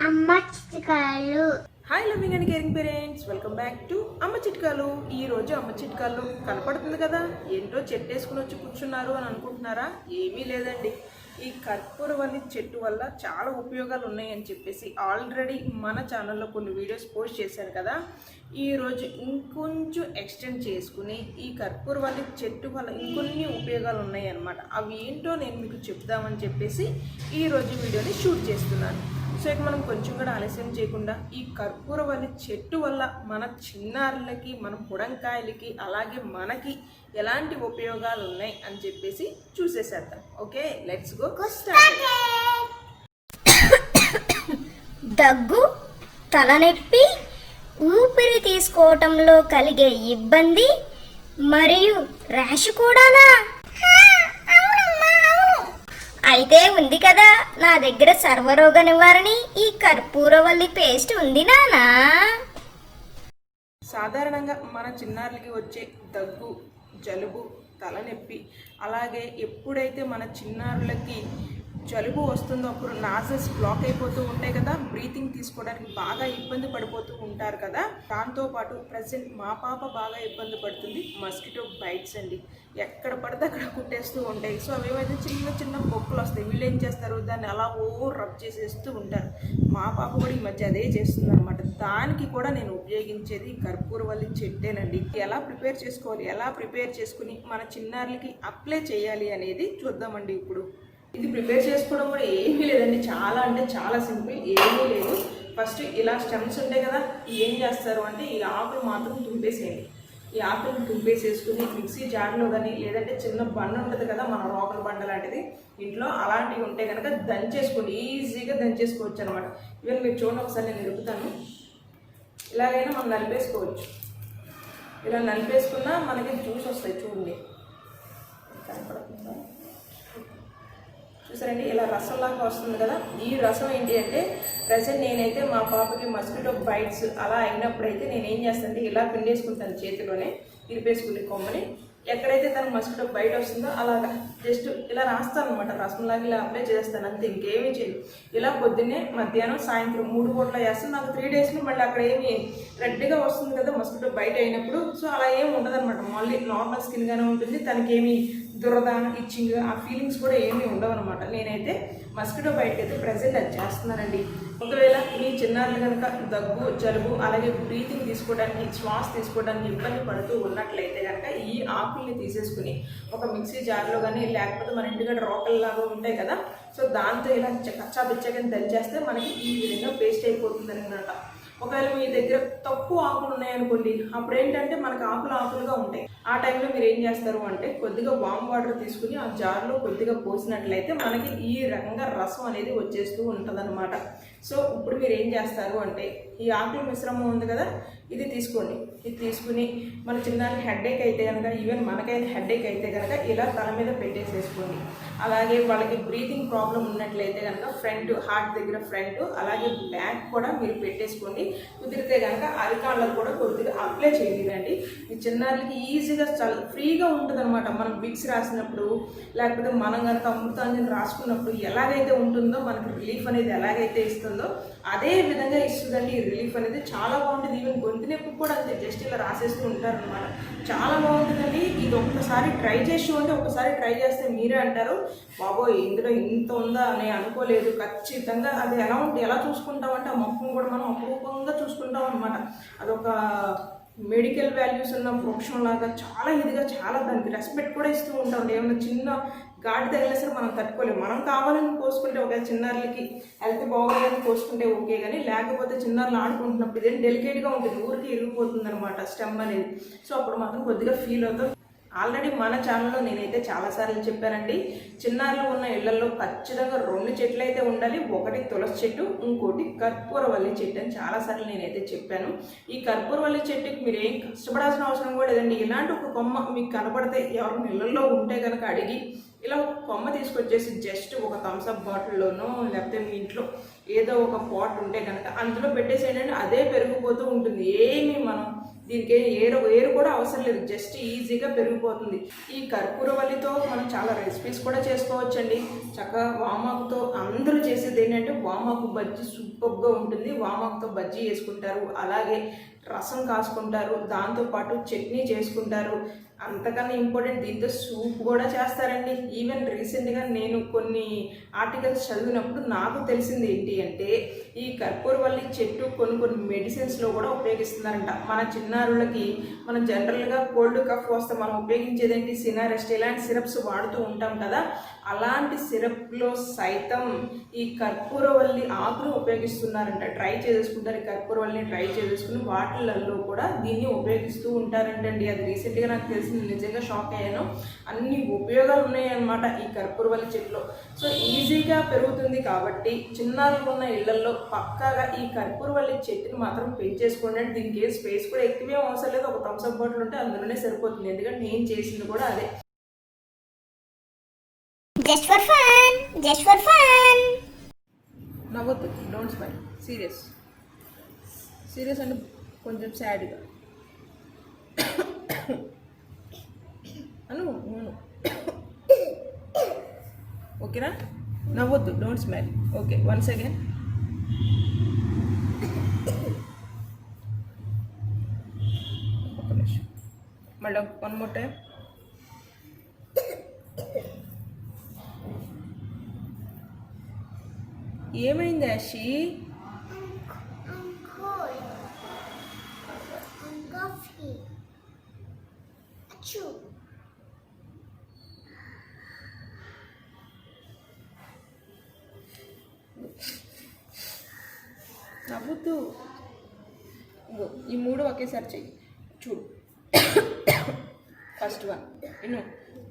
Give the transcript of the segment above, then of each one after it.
అమ్మ చిట్కాలు. Hi loving and caring parents, welcome back to అమ్మ చిట్కాలు. ఈరోజు అమ్మ చిట్కాలు కనపడుతుంది కదా, ఏంటో చెట్టు వేసుకుని వచ్చి కూర్చున్నారు అని అనుకుంటున్నారా? ఏమీ లేదండి, ఈ కర్పూరవల్లి చెట్టు వల్ల చాలా ఉపయోగాలు ఉన్నాయని చెప్పేసి ఆల్రెడీ మన ఛానల్లో కొన్ని వీడియోస్ పోస్ట్ చేశాను కదా. ఈరోజు ఇంకొంచెం ఎక్స్టెండ్ చేసుకుని ఈ కర్పూరవల్లి చెట్టు వల్ల ఇంకొన్ని ఉపయోగాలు ఉన్నాయి అన్నమాట. అవి ఏంటో నేను మీకు చెప్దామని చెప్పేసి ఈరోజు వీడియోని షూట్ చేస్తున్నాను. సో ఇక మనం కొంచెం కూడా ఆలస్యం చేయకుండా ఈ కర్పూరవల్లి చెట్టు వల్ల మన చిన్నారులకి, మన బుడంకాయలకి, అలాగే మనకి ఎలాంటి ఉపయోగాలు ఉన్నాయి అని చెప్పేసి చూసేసేద్దాం. Okay, let's go start. దగ్గు, తలనొప్పి, ఊపిరి తీసుకోవటంలో కలిగే ఇబ్బంది మరియు ర్యాష్ కూడానా? అయితే ఉంది కదా నా దగ్గర సర్వరోగ నివారణి ఈ కర్పూరవల్లి పేస్ట్ ఉంది నానా. సాధారణంగా మన చిన్నారులకి వచ్చే దగ్గు, జలుబు, తలనొప్పి, అలాగే ఎప్పుడైతే మన చిన్నారులకి జలుబు వస్తుందో అప్పుడు నాజల్స్ బ్లాక్ అయిపోతూ ఉంటాయి కదా, బ్రీతింగ్ తీసుకోవడానికి బాగా ఇబ్బంది పడిపోతూ ఉంటారు కదా. దాంతోపాటు ప్రజెంట్ మా పాప బాగా ఇబ్బంది పడుతుంది మస్కిటో బైట్స్ అండి. ఎక్కడ పడితే అక్కడ కుట్టేస్తూ ఉంటాయి. సో అవేమైతే చిన్న చిన్న బొక్కలు వస్తాయి. వీళ్ళు ఏం చేస్తారు, దాన్ని అలా రబ్ చేసేస్తూ ఉంటారు. మా పాప కూడా ఈ మధ్య అదే చేస్తుంది అనమాట. దానికి కూడా నేను ఉపయోగించేది కర్పూరవల్లి చెట్టేనండి. ఎలా ప్రిపేర్ చేసుకోవాలి, ఎలా ప్రిపేర్ చేసుకుని మన చిన్నారులకి అప్లై చేయాలి అనేది చూద్దామండి. ఇప్పుడు ఇది ప్రిపేర్ చేసుకోవడం కూడా ఏమీ లేదండి, చాలా అంటే చాలా సింపుల్. ఏమీ లేదు. ఫస్ట్ ఇలా స్టెమ్స్ ఉంటాయి కదా, ఏం చేస్తారు అంటే ఈ ఆకులు మాత్రం తుంపేసేయండి. ఈ ఆకులను తుంపేసేసుకుని మిక్సీ జార్లో కానీ, లేదంటే చిన్న బండ ఉంటుంది కదా మన రోకల బండ లాంటిది, ఇంట్లో అలాంటివి ఉంటే కనుక దంచేసుకోండి. ఈజీగా దంచేసుకోవచ్చు అనమాట. ఈవెన్ మీరు చూడండి, ఒకసారి నేను నిలుపుతాను. ఇలాగైనా మనం నలిపేసుకోవచ్చు. ఇలా నలిపేసుకున్నా మనకి జ్యూస్ వస్తాయి. చూడండి, కనపడుతుందా? చూసారండి, ఇలా రసంలాగా వస్తుంది కదా. ఈ రసం ఏంటి అంటే ప్రజెంట్ నేనైతే మా పాపకి మస్కిటో బైట్స్ అలా అయినప్పుడైతే నేను ఏం చేస్తానంటే ఇలా పిండేసుకుంటాను, చేతిలోనే ఇరిపేసుకుని కొమ్మని. ఎక్కడైతే తను మస్కిటో బయట వస్తుందో అలాగా జస్ట్ ఇలా రాస్తాను అనమాట. రసంలాగా ఇలా అప్లై చేస్తాను, అంతే, ఇంకేమీ చేయదు. ఇలా పొద్దున్నే, మధ్యాహ్నం, సాయంత్రం 3 పూట్ల చేస్తాను. నాకు 3 డేస్లో మళ్ళీ అక్కడ ఏమి రెడ్గా వస్తుంది కదా మస్కిటో బయట అయినప్పుడు. సో అలా ఏమి ఉండదు అనమాట. మళ్ళీ నార్మల్ స్కిన్గానే ఉంటుంది. తనకి ఏమి దురద, ఇచ్చింగ్ ఆ ఫీలింగ్స్ కూడా ఏమీ ఉండవు అనమాట. నేనైతే మస్కిటో బయటకి అయితే ప్రజెంట్ అది చేస్తున్నానండి. ఒకవేళ మీ చిన్నారులు కనుక దగ్గు, జలుబు, అలాగే బ్రీతింగ్ తీసుకోవడానికి, శ్వాస తీసుకోవడానికి ఇబ్బంది పడుతూ ఉన్నట్లయితే కనుక ఈ ఆకుల్ని తీసేసుకుని ఒక మిక్సీ జార్లో కానీ, లేకపోతే మన ఇంటికాడ రోకల్లాగా ఉంటాయి కదా, సో దాంతో ఇలా కచ్చా బిచ్చగా దంచేస్తే మనకి ఈ విధంగా పేస్ట్ అయిపోతుంది అనమాట. ఒకవేళ మీ దగ్గర తక్కువ ఆకులు ఉన్నాయనుకోండి, అప్పుడు ఏంటంటే మనకు ఆకులుగా ఉంటాయి. ఆ టైంలో మీరు ఏం చేస్తారు అంటే కొద్దిగా వామ్ వాటర్ తీసుకుని ఆ జార్లో కొద్దిగా పోసినట్లయితే మనకి ఈ రకంగా రసం అనేది వచ్చేస్తూ ఉంటుంది అనమాట. సో ఇప్పుడు మీరు ఏం చేస్తారు అంటే ఈ ఆకుల మిశ్రమం ఉంది కదా, ఇది తీసుకోండి. ఇది తీసుకుని మన చిన్నారికి హెడ్ఏక్ అయితే కనుక, ఈవెన్ మనకైతే హెడ్ఏక్ అయితే కనుక ఇలా తల మీద పెట్టేసేసుకోండి. అలాగే వాళ్ళకి బ్రీతింగ్ ప్రాబ్లం ఉన్నట్లయితే కనుక ఫ్రంట్, హార్ట్ దగ్గర ఫ్రంట్, అలాగే బ్యాక్ కూడా మీరు పెట్టేసుకోండి. కుదిరితే కనుక అరికాళ్ళకు కూడా కొద్దిగా అప్లై చేయండి. మీ చిన్నారులకి ఈజీగా చాలా ఫ్రీగా ఉంటుంది అనమాట. మనం విక్స్ రాసినప్పుడు, లేకపోతే మనం కనుక అమృతాంజన్ రాసుకున్నప్పుడు ఎలాగైతే ఉంటుందో, మనకి రిలీఫ్ అనేది ఎలాగైతే ఇస్తుందో అదే విధంగా ఇస్తుందండి. ఈ రిలీఫ్ అనేది చాలా బాగుంటుంది. ఈవెన్ గొంతు నొప్పి కూడా అంతే, జస్ట్ ఇలా రాసేస్తూ ఉంటారనమాట. చాలా బాగుంటుందండి. ఇది ఒక్కసారి ట్రై చేసి ఉంటే, ఒకసారి ట్రై చేస్తే మీరే అంటారు, బాబోయ్ ఇందులో ఇంత ఉందా అని అనుకోలేదు. ఖచ్చితంగా అది ఎలా చూసుకుంటామంటే ఆ మొక్కను కూడా మనం అపరూపంగా చూసుకుంటాం అనమాట. అదొక మెడికల్ వాల్యూస్ ఉన్న వృక్షం లాగా చాలా ఇదిగా, చాలా దానికి రెస్పెక్ట్ కూడా ఇస్తూ ఉంటాం. ఏమైనా చిన్న గాడి తగిలినా సరే మనం తట్టుకోలేము. మనం కావాలని కోసుకుంటే ఒకవేళ చిన్నారులకి హెల్త్ బాగోలేదని కోసుకుంటే ఓకే, కానీ లేకపోతే చిన్నారులు ఆడుకుంటున్నప్పుడు ఇదేం డెలికేట్గా ఉంటుంది, ఊరికి ఇరిగిపోతుంది అనమాట స్టెమ్ అనేది. సో అప్పుడు మాత్రం కొద్దిగా ఫీల్ అవుతాం. ఆల్రెడీ మన ఛానల్లో నేనైతే చాలాసార్లు చెప్పానండి, చిన్నారులు ఉన్న ఇళ్లలో ఖచ్చితంగా 2 చెట్లు అయితే ఉండాలి. ఒకటి తులసి చెట్టు, ఇంకోటి కర్పూరవల్లి చెట్టు అని చాలాసార్లు నేనైతే చెప్పాను. ఈ కర్పూరవల్లి చెట్టుకి మీరు ఏం కష్టపడాల్సిన అవసరం కూడా లేదండి. ఇలాంటి ఒక కొమ్మ మీకు కనపడితే ఎవరి ఇళ్లలో ఉంటే కనుక అడిగి ఇలా ఒక కొమ్మ తీసుకొచ్చేసి జస్ట్ ఒక థమ్స్అప్ బాటిల్లోనో, లేకపోతే మీ ఇంట్లో ఏదో ఒక పాట్ ఉంటే కనుక అందులో పెట్టేసేయండి. అదే పెరిగిపోతూ ఉంటుంది. ఏమీ మనం దీనికి ఏరు కూడా అవసరం లేదు, జస్ట్ ఈజీగా పెరిగిపోతుంది. ఈ కర్పూరవల్లితో మనం చాలా రెసిపీస్ కూడా చేసుకోవచ్చండి. చక్కగా వామాకుతో అందరూ చేసేది ఏంటంటే వామాకు బజ్జీ సూపర్గా ఉంటుంది. వామాకుతో బజ్జీ చేసుకుంటారు, అలాగే రసం కాసుకుంటారు, దాంతోపాటు చట్నీ చేసుకుంటారు. అంతకన్నా ఇంపార్టెంట్ దీంతో సూప్ కూడా చేస్తారండి. ఈవెన్ రీసెంట్గా నేను కొన్ని ఆర్టికల్స్ చదివినప్పుడు నాకు తెలిసింది ఏంటి అంటే ఈ కర్పూరవల్లి చెట్టు కొన్ని మెడిసిన్స్లో కూడా ఉపయోగిస్తున్నారంట. మన చిన్నారులకి మనం జనరల్గా కోల్డ్ కఫ్ వస్తే మనం ఉపయోగించేది ఏంటి, సినారెస్ట్ ఇలాంటి సిరప్స్ వాడుతూ ఉంటాం కదా, అలాంటి సిరప్లో సైతం ఈ కర్పూరవల్లి ఆకును ఉపయోగిస్తున్నారంట. ట్రై చేసుకుంటారు, ఈ కర్పూరవల్లిని ట్రై చేసుకుని వాటిలలో కూడా దీన్ని ఉపయోగిస్తూ ఉంటారంటండి. అది రీసెంట్గా నాకు తెలిసింది, నిజంగా షాక్ అయ్యాను. అన్ని ఉపయోగాలు ఉన్నాయన్నమాట ఈ కర్పూరవల్లి చెట్టులో. సో ఈజీగా పెరుగుతుంది కాబట్టి చిన్నారులు ఉన్న ఇళ్లలో పక్కాగా ఈ కర్పూరవల్లి చెట్టుని మాత్రం పెంచేసుకోండి. అంటే దీనికి ఏ స్పేస్ కూడా ఎక్కువే అవసరం లేదు, ఒక థమ్స్అప్ బాటిల్ ఉంటే అందులోనే సరిపోతుంది. ఎందుకంటే నేను చేసింది కూడా అదే. Just for fun, just for fun. నవ్వద్దు, డోంట్ స్మైల్, సీరియస్. సీరియస్ అంటే కొంచెం సాడ్గా అను. ఓకేనా? నవ్వద్దు, don't smile. Okay, once again. ఒక నిమిషం, మళ్ళీ వన్ మోర్ టైం. ఏమైంది యాషి? నవ్వుతూ ఈ మూడు ఒకేసారి చెయ్యి, చూడు. ఫస్ట్ వన్ ఇను,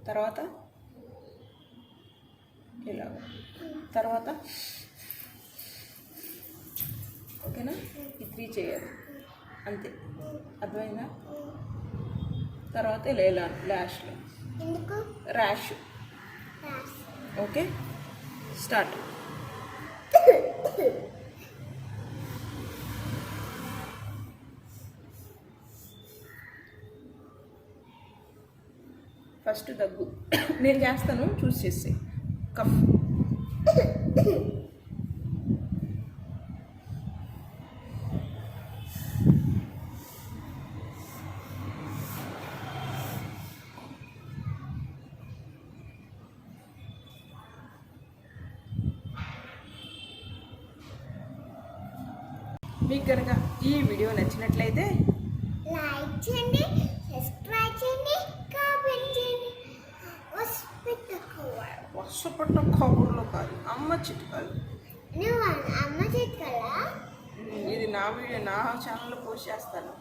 తర్వాత ఇలా, తర్వాత ఓకేనా? ఈ 3 చేయాలి అంతే, అర్థమైందా? తర్వాత ఇలా లాస్ట్లో ర్యాష్. Okay, start. ఫస్ట్ దగ్గు, నేను చేస్తాను, చూసి చేస్తే. కఫ్. మీకు కనుక ఈ వీడియో నచ్చినట్లయితే లైక్ చేయండి, సబ్స్క్రైబ్ చేయండి, కామెంట్ చేయండి. వసపట్ట కబుర్లో కాదు, అమ్మ చిట్కాలు. నువ్వు అమ్మ చిట్కాలా? ఇది నా వీడియో, నా ఛానల్లో పోస్ట్ చేస్తాను.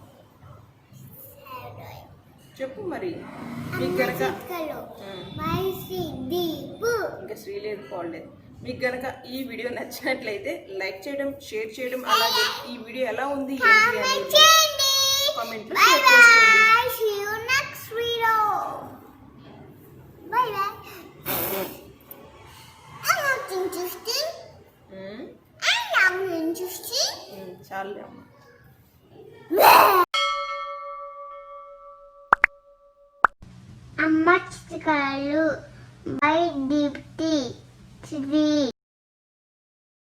చెప్పు మరి. మీకు కనుక ఇంకా శ్రీలేదు పోలేదు. మీకు కనుక ఈ వీడియో నచ్చినట్లయితే లైక్ చేయడం, షేర్ చేయడం, అలాగే ఈ వీడియో ఎలా ఉంది ఏంటి అనేది కామెంట్లో షేర్ చేసుకోండి. చాలే అమ్మ. అమ్మ చిట్కాలు బై దీప్తి శ్రీ.